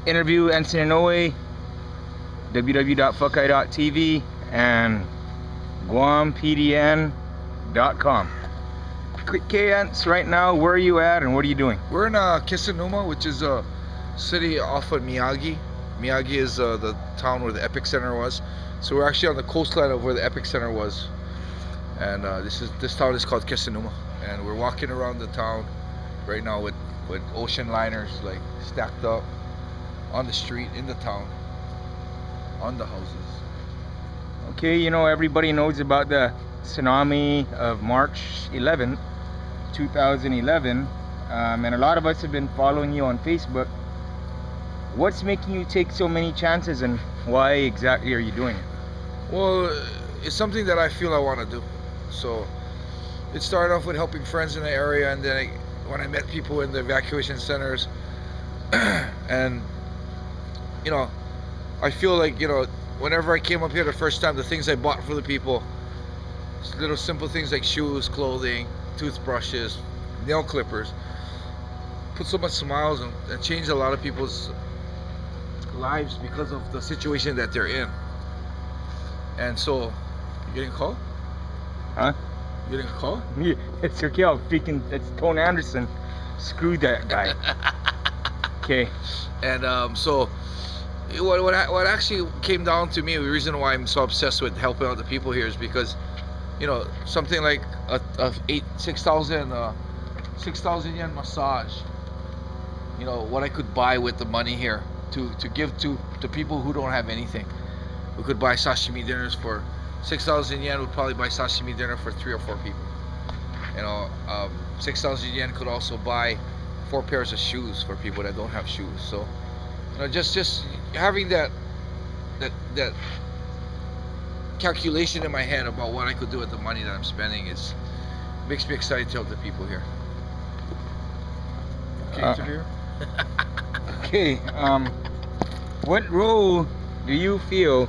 Interview Ensign Inoue, www.fuckeye.tv, and guampdn.com. Okay, Ants, right now, where are you at and what are you doing? We're in Kisanuma, which is a city off of Miyagi. Miyagi is the town where the epicenter was. So we're actually on the coastline of where the epicenter was. And this town is called Kisanuma. And we're walking around the town right now with ocean liners like stacked up on the street in the town, on the houses. Okay, you know, everybody knows about the tsunami of March 11th, 2011, and a lot of us have been following you on Facebook. What's making you take so many chances, and why exactly are you doing it? Well, it's something that I feel I want to do. So it started off with helping friends in the area, and then when I met people in the evacuation centers, and you know, I feel like, you know, whenever I came up here the first time, the things I bought for the people, little simple things like shoes, clothing, toothbrushes, nail clippers, put so much smiles and changed a lot of people's lives because of the situation that they're in. And so, you getting a call? Huh? You getting a call? Yeah, it's okay. It's Tone Anderson. Screw that guy. Okay. And so, what actually came down to me, the reason why I'm so obsessed with helping out the people here is because, you know, something like a 6,000 yen massage, you know, what I could buy with the money here to give to people who don't have anything. We could buy sashimi dinners for 6,000 yen. Would probably buy sashimi dinner for 3 or 4 people. You know, 6,000 yen could also buy 4 pairs of shoes for people that don't have shoes. So, you know, just having that calculation in my head about what I could do with the money that I'm spending makes me excited to help the people here. Okay, interview. Okay. What role do you feel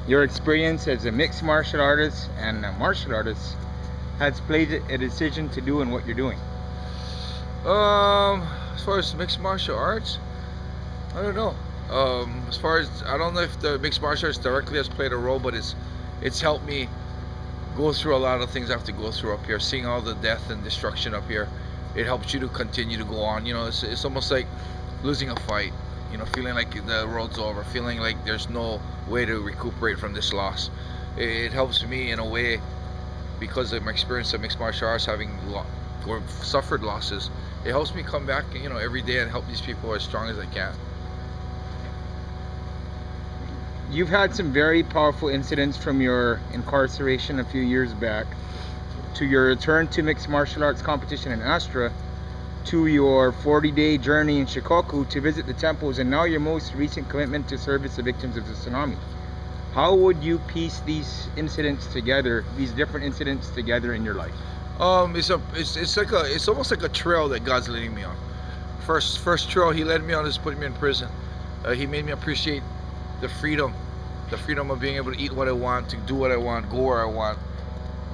your experience as a mixed martial artist and a martial artist has played a decision to do in what you're doing? As far as mixed martial arts, I don't know. As far as, I don't know if the mixed martial arts directly has played a role, but it's helped me go through a lot of things I have to go through up here. Seeing all the death and destruction up here, it helps you to continue to go on. You know, it's almost like losing a fight. You know, feeling like the road's over, feeling like there's no way to recuperate from this loss. It helps me in a way because of my experience of mixed martial arts, having suffered losses. It helps me come back, you know, every day and help these people as strong as I can. You've had some very powerful incidents from your incarceration a few years back to your return to mixed martial arts competition in Astra, to your 40-day journey in Shikoku to visit the temples, and now your most recent commitment to service the victims of the tsunami. How would you piece these incidents together, these different incidents together in your life? It's almost like a trail that God's leading me on. First trail He led me on is putting me in prison. He made me appreciate the freedom of being able to eat what I want, to do what I want, go where I want,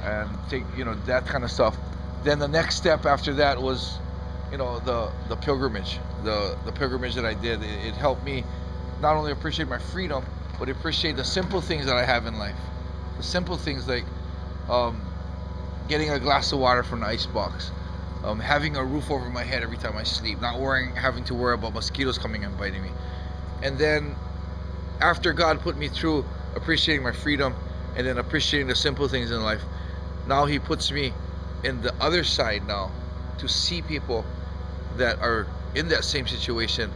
and take, you know, that kind of stuff. Then the next step after that was, you know, the pilgrimage, the pilgrimage that I did. It helped me not only appreciate my freedom, but appreciate the simple things that I have in life. The simple things like getting a glass of water from the ice box, having a roof over my head every time I sleep, not having to worry about mosquitoes coming and biting me. And then after God put me through appreciating my freedom and then appreciating the simple things in life, now He puts me in the other side now to see people that are in that same situation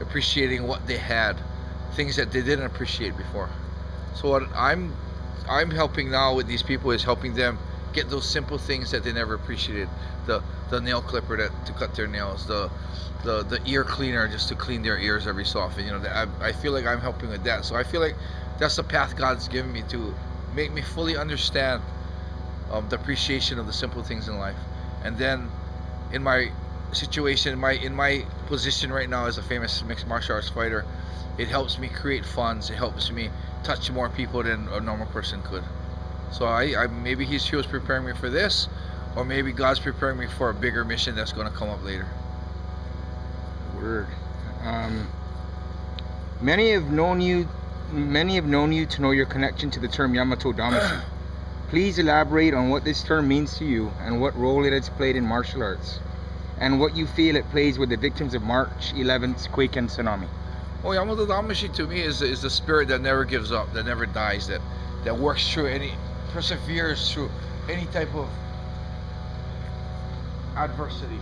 appreciating what they had, things that they didn't appreciate before. So what I'm helping now with these people is helping them get those simple things that they never appreciated. The nail clipper to cut their nails, the ear cleaner just to clean their ears every so often. You know, I feel like I'm helping with that. So I feel like that's the path God's given me to make me fully understand the appreciation of the simple things in life. And then in my situation, in my position right now as a famous mixed martial arts fighter, it helps me create funds. It helps me touch more people than a normal person could. So I maybe He was preparing me for this, or maybe God's preparing me for a bigger mission that's going to come up later. Word. Many have known you to know your connection to the term Yamato Damacy. Please elaborate on what this term means to you and what role it has played in martial arts, and what you feel it plays with the victims of March 11th's quake and tsunami. Well, Yamato Damacy to me is the spirit that never gives up, that never dies, that works through perseveres through any type of adversity,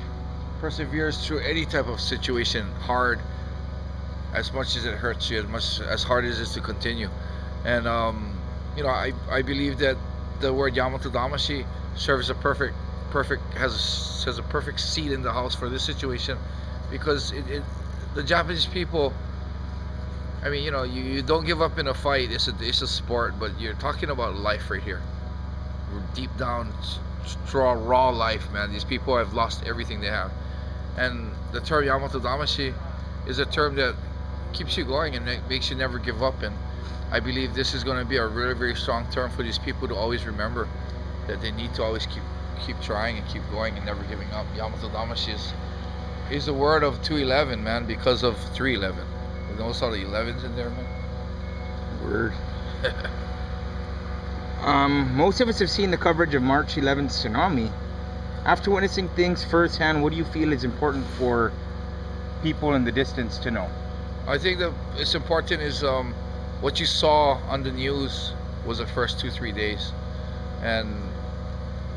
perseveres through any type of situation, hard, as much as it hurts you, as hard as it is to continue. And I believe that the word Yamato Damacy serves a has a perfect seat in the house for this situation, because the Japanese people, I mean, you don't give up in a fight. It's a sport, but you're talking about life right here. We're deep down, raw life, man. These people have lost everything they have, and the term Yamato Damacy is a term that keeps you going and makes you never give up. And I believe this is going to be a really, very strong term for these people to always remember, that they need to always keep trying and keep going and never giving up. Yamato Damacy is the word of 211, man, because of 311. You notice all the 11s in there, man? Word. Most of us have seen the coverage of March 11th tsunami. After witnessing things firsthand, what do you feel is important for people in the distance to know? I think that it's important is what you saw on the news was the first 2-3 days, and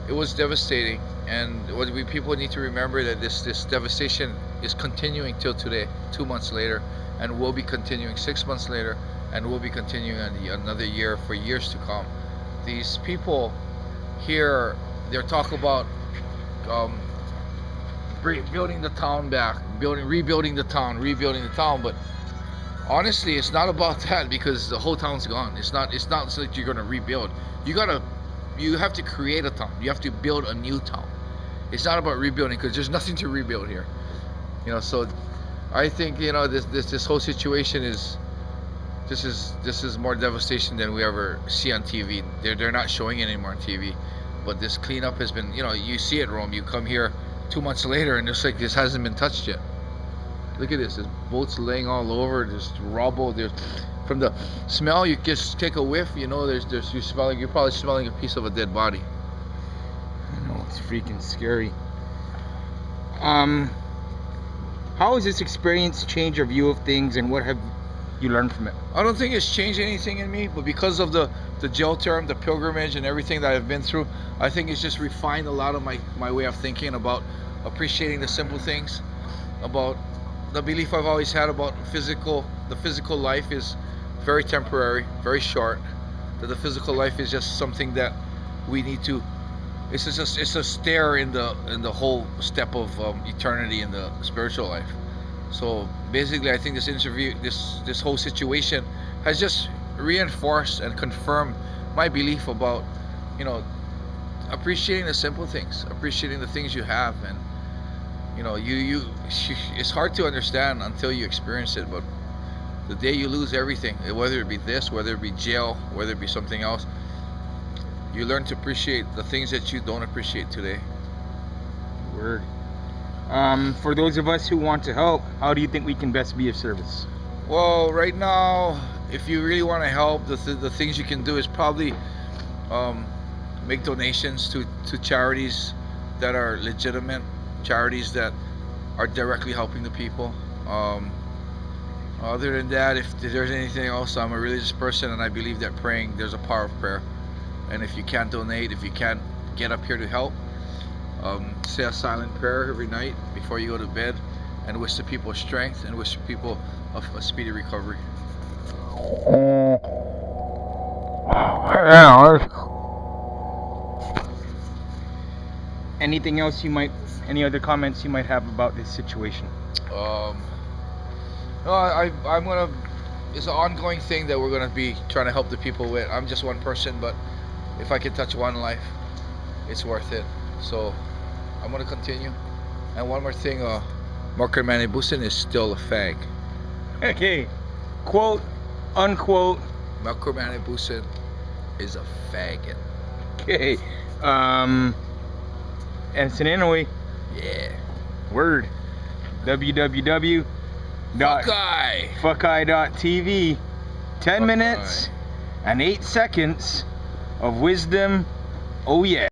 it was devastating. And what people need to remember that this devastation is continuing till today, 2 months later, and will be continuing 6 months later, and will be continuing another year for years to come. These people here, they're talking about building the town back, rebuilding the town, but honestly, it's not about that, because the whole town's gone. It's not so that you're gonna rebuild. You have to create a town. You have to build a new town. It's not about rebuilding, because there's nothing to rebuild here. So I think this whole situation is more devastation than we ever see on TV. They're not showing it anymore on TV, but this cleanup has been, you see it, Rome. You come here 2 months later, and it's like this hasn't been touched yet. Look at this. There's boats laying all over. There's rubble. There's, from the smell, you just take a whiff. You're probably smelling a piece of a dead body. I know, it's freaking scary. How has this experience changed your view of things, and what have you learned from it? I don't think it's changed anything in me, but because of the jail term, the pilgrimage, and everything that I've been through, I think it's just refined a lot of my way of thinking about appreciating the simple things, about the belief I've always had about the physical life is very temporary, very short, that the physical life is just something that we need to, it's a stair in the whole step of eternity in the spiritual life. So basically, I think this whole situation has just reinforced and confirmed my belief about, appreciating the simple things, appreciating the things you have. And it's hard to understand until you experience it, but the day you lose everything, whether it be this, whether it be jail, whether it be something else, you learn to appreciate the things that you don't appreciate today. Word. For those of us who want to help, how do you think we can best be of service? Well, right now, if you really want to help, the things you can do is probably make donations to charities that are legitimate, charities that are directly helping the people. Other than that, if there's anything else, I'm a religious person, and I believe that praying, there's a power of prayer. And if you can't donate, if you can't get up here to help, say a silent prayer every night before you go to bed, and wish the people strength, and wish the people a speedy recovery. Anything else any other comments you might have about this situation? No, it's an ongoing thing that we're gonna be trying to help the people with. I'm just one person, but if I can touch one life, it's worth it. So I'm gonna continue. And one more thing, Marco Manibusin is still a fag. Okay, quote, unquote. Marco Manibusin is a faggot. Okay, Enson Inoue. Yeah. Word. www. Fuckeye.tv. 10 minutes and 8 seconds of wisdom. Oh yeah.